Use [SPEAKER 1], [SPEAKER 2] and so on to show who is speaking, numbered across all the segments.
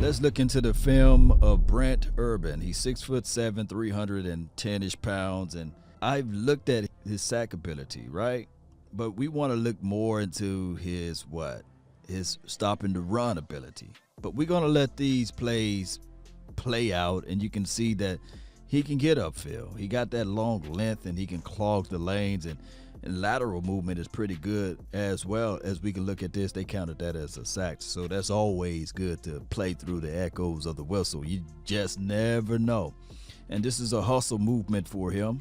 [SPEAKER 1] Let's look into the film of Brent Urban. He's 6'7", 310-ish pounds, and I've looked at his sack ability, right? But we want to look more into his stopping the run ability. But we're going to let these plays play out, and you can see that he can get upfield. He got that long length, and he can clog the lanes, and lateral movement is pretty good as well. As we can look at this, they counted that as a sack. So that's always good to play through the echoes of the whistle. You just never know. And this is a hustle movement for him.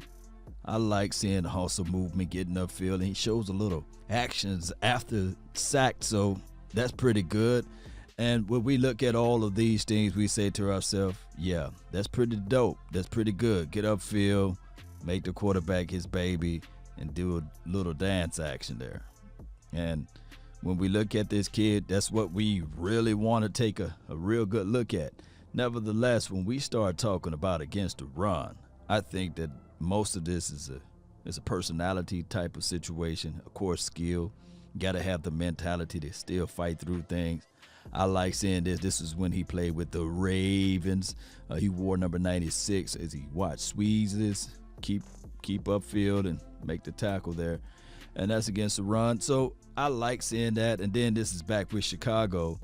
[SPEAKER 1] I like seeing the hustle movement getting upfield, and he shows a little actions after sack, so that's pretty good. And when we look at all of these things, we say to ourselves, yeah, that's pretty dope. That's pretty good. Get upfield, make the quarterback his baby, and do a little dance action there. And when we look at this kid, that's what we really want to take a real good look at. Nevertheless, when we start talking about against the run, I think that most of this is a personality type of situation. Of course, skill. You got to have the mentality to still fight through things. I like seeing this. This is when he played with the Ravens. He wore number 96 as he squeezes, keep upfield and make the tackle there. And that's against the run. So I like seeing that. And then this is back with Chicago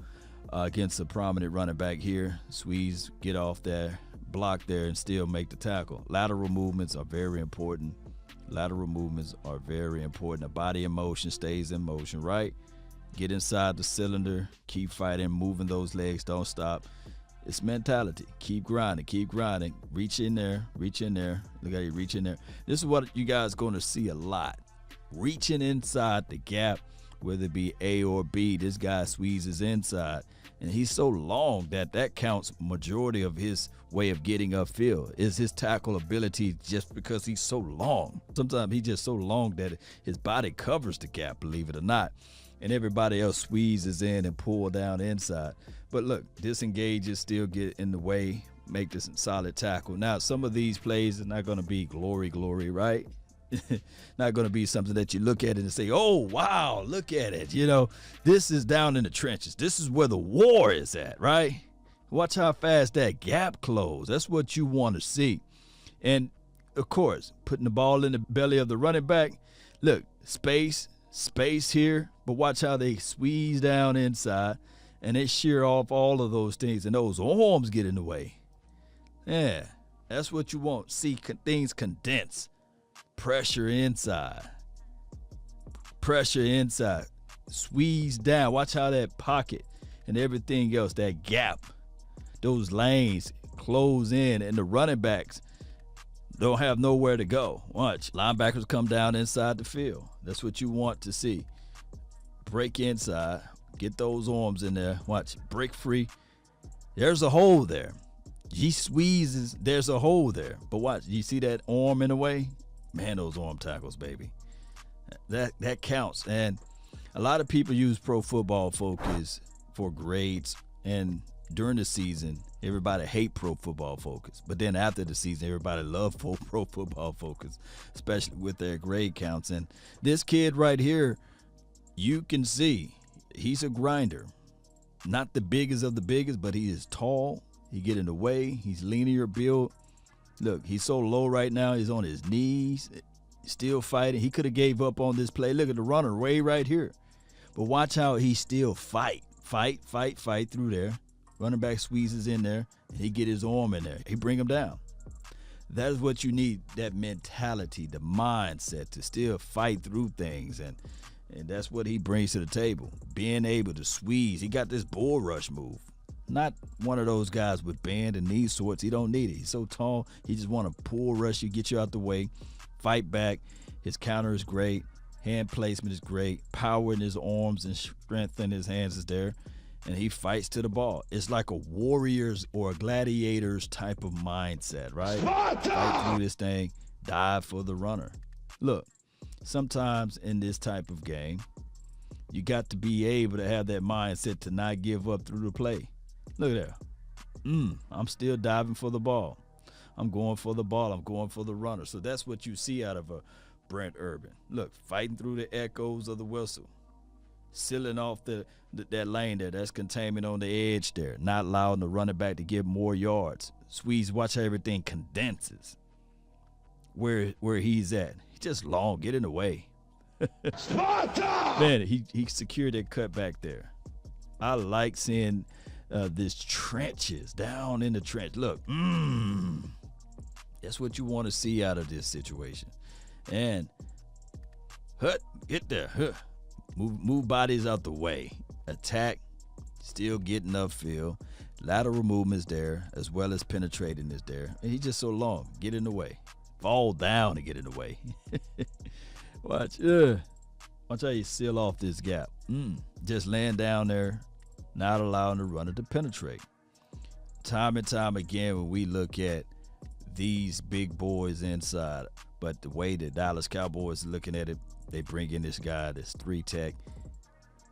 [SPEAKER 1] against a prominent running back here. Squeeze, get off there, block there, and still make the tackle. Lateral movements are very important. Lateral movements are very important. The body in motion stays in motion, right? Get inside the cylinder, keep fighting, moving those legs, don't stop. It's mentality. Keep grinding, reach in there. Look how you reach in there. This is what you guys going to see a lot. Reaching inside the gap, whether it be A or B, this guy squeezes inside. And he's so long that counts majority of his way of getting upfield. Is his tackle ability just because he's so long. Sometimes he's just so long that his body covers the gap, believe it or not. And everybody else squeezes in and pull down inside. But look, disengages, still get in the way, make this a solid tackle. Now, some of these plays are not going to be glory, right? Not going to be something that you look at it and say, oh, wow, look at it. You know, this is down in the trenches. This is where the war is at, right? Watch how fast that gap closed. That's what you want to see. And, of course, putting the ball in the belly of the running back. Look, space here, but watch how they squeeze down inside and they shear off all of those things, and those arms get in the way. Yeah, that's what you want. See things condense. Pressure inside. Squeeze down. Watch how that pocket and everything else, that gap, those lanes close in, and the running backs don't have nowhere to go. Watch, linebackers come down inside the field. That's what you want to see. Break inside, get those arms in there. Watch, break free. There's a hole there. He squeezes, there's a hole there. But watch, you see that arm in the way? Man, those arm tackles, baby. That counts. And a lot of people use Pro Football Focus for grades, and during the season, everybody hate Pro Football Focus. But then after the season, everybody love Pro Football Focus, especially with their grade counts. And this kid right here, you can see he's a grinder. Not the biggest of the biggest, but he is tall. He get in the way. He's linear build. Look, he's so low right now. He's on his knees, still fighting. He could have gave up on this play. Look at the runner way right here. But watch how he still fight through there. Running back squeezes in there, and he get his arm in there. He bring him down. That is what you need, that mentality, the mindset to still fight through things. And that's what he brings to the table, being able to squeeze. He got this bull rush move. Not one of those guys with bend and knee sorts. He don't need it. He's so tall. He just want to pull rush you, get you out the way, fight back. His counter is great. Hand placement is great. Power in his arms and strength in his hands is there. And he fights to the ball. It's like a warrior's or a gladiator's type of mindset, right? Sparta! Fight through this thing, dive for the runner. Look, sometimes in this type of game, you got to be able to have that mindset to not give up through the play. Look there. I'm still diving for the ball. I'm going for the ball. I'm going for the runner. So that's what you see out of a Brent Urban. Look, fighting through the echoes of the whistle. sealing off that lane there. That's containment on the edge there, not allowing the running back to get more yards. Squeeze, watch how everything condenses where he's at. He's just long, get in the way.
[SPEAKER 2] Sparta!
[SPEAKER 1] Man, he secured that cut back there. I like seeing this trenches, down in the trench. Look, that's what you want to see out of this situation. And get there, move bodies out the way. Attack, still getting upfield. Lateral movements there, as well as penetrating is there. And he's just so long. Get in the way. Fall down and get in the way. Watch how you seal off this gap. Just laying down there, not allowing the runner to penetrate. Time and time again, when we look at these big boys inside, but the way the Dallas Cowboys are looking at it, they bring in this guy, this 3-tech.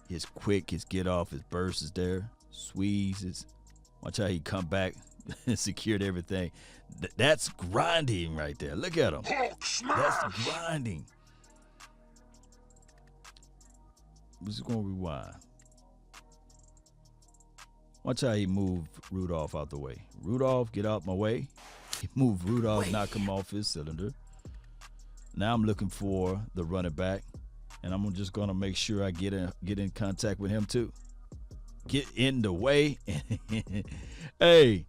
[SPEAKER 1] His quick, his get off, his burst is there. Squeezes. Watch how he come back and secured everything. That's grinding right there. Look at him. That's grinding. We're just going to rewind. Watch how he moved Rudolph out the way. Rudolph, get out my way. He moved Rudolph, knock him off his cylinder. Now I'm looking for the running back, and I'm just going to make sure I get in contact with him too. Get in the way. Hey,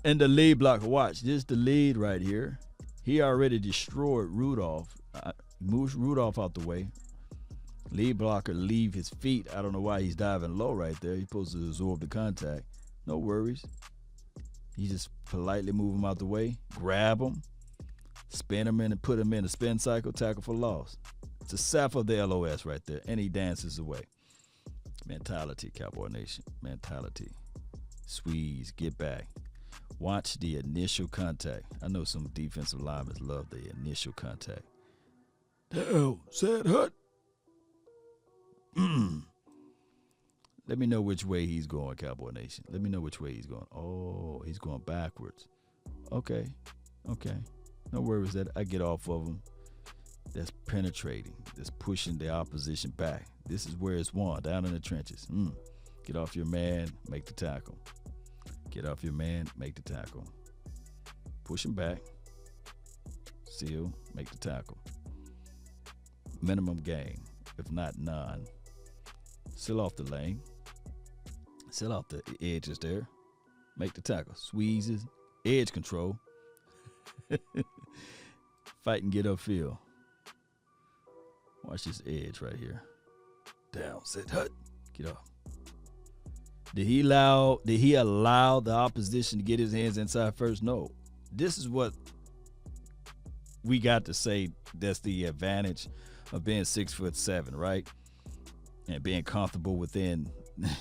[SPEAKER 1] and the lead blocker, watch. This is the lead right here. He already destroyed Rudolph. Moves Rudolph out the way. Lead blocker leave his feet. I don't know why he's diving low right there. He's supposed to absorb the contact. No worries. He just politely move him out the way, grab him, spin him in and put him in a spin cycle, tackle for loss. It's a sap of the LOS right there, and he dances away. Mentality, Cowboy Nation. Mentality. Squeeze, get back. Watch the initial contact. I know some defensive linemen love the initial contact. Down, set, hut. Let me know which way he's going, Cowboy Nation. Let me know which way he's going. Oh, he's going backwards. Okay. No worries that I get off of him. That's penetrating. That's pushing the opposition back. This is where it's won, down in the trenches. Get off your man, make the tackle. Get off your man, make the tackle. Push him back. Seal, make the tackle. Minimum gain, if not none. Seal off the lane. Seal off the edges there. Make the tackle. Squeezes. Edge control. Fight and get upfield. Watch this edge right here. Down, sit, hut. Get off. Did he allow the opposition to get his hands inside first? No. This is what we got to say that's the advantage of being 6'7", right? And being comfortable within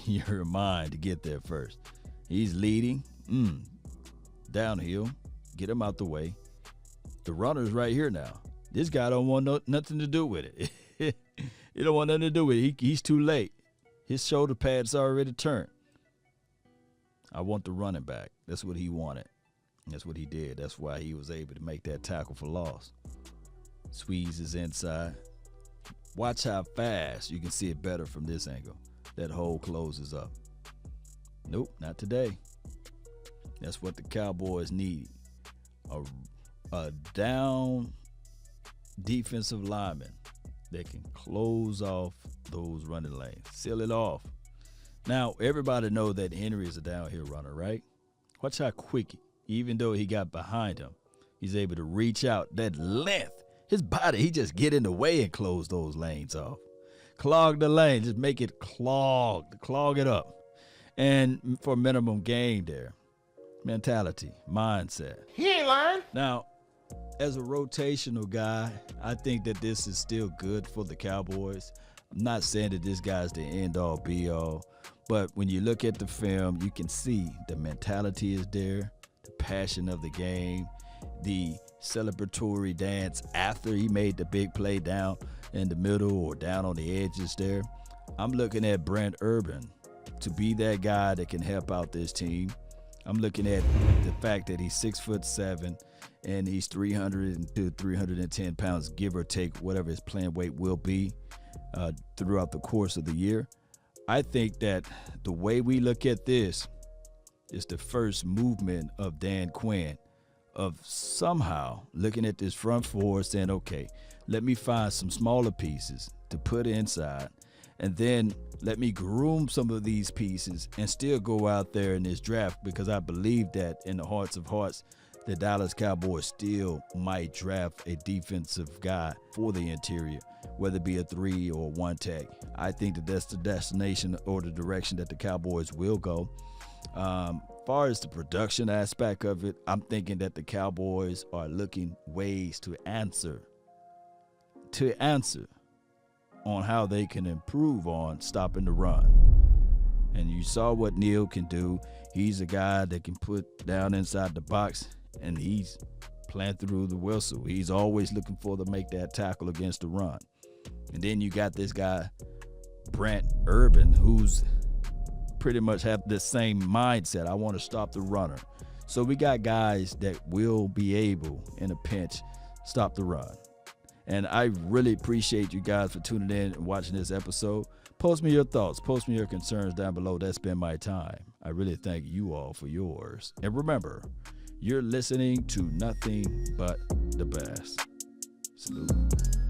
[SPEAKER 1] your mind to get there first. He's leading. Downhill. Get him out the way. The runner's right here now. This guy don't want nothing to do with it. He don't want nothing to do with it. He's too late. His shoulder pad's already turned. I want the running back. That's what he wanted. That's what he did. That's why he was able to make that tackle for loss. Squeezes inside. Watch how fast. You can see it better from this angle. That hole closes up. Nope, not today. That's what the Cowboys need. A down defensive lineman that can close off those running lanes. Seal it off. Now, everybody knows that Henry is a downhill runner, right? Watch how quick, even though he got behind him, he's able to reach out that length. His body, he just get in the way and close those lanes off. Clog the lane. Just make it clogged. Clog it up. And for minimum gain there. Mentality. Mindset.
[SPEAKER 2] He ain't lying.
[SPEAKER 1] Now, as a rotational guy, I think that this is still good for the Cowboys. I'm not saying that this guy's the end-all, be-all. But when you look at the film, you can see the mentality is there, the passion of the game, the celebratory dance after he made the big play down in the middle or down on the edges there. I'm looking at Brent Urban to be that guy that can help out this team. I'm looking at the fact that he's 6'7" and he's 300 to 310 pounds, give or take whatever his playing weight will be. throughout the course of the year. I think that the way we look at this is the first movement of Dan Quinn of somehow looking at this front four saying, okay, let me find some smaller pieces to put inside, and then let me groom some of these pieces and still go out there in this draft, because I believe that in the hearts of hearts, the Dallas Cowboys still might draft a defensive guy for the interior, whether it be a 3 or 1 tech. I think that that's the destination or the direction that the Cowboys will go. Far as the production aspect of it, I'm thinking that the Cowboys are looking ways to answer on how they can improve on stopping the run. And you saw what Neil can do. He's a guy that can put down inside the box, and he's playing through the whistle. He's always looking for to make that tackle against the run. And then you got this guy, Brent Urban, who's pretty much have the same mindset. I want to stop the runner. So we got guys that will be able, in a pinch, stop the run. And I really appreciate you guys for tuning in and watching this episode. Post me your thoughts. Post me your concerns down below. That's been my time. I really thank you all for yours. And remember, you're listening to nothing but the best. Salute.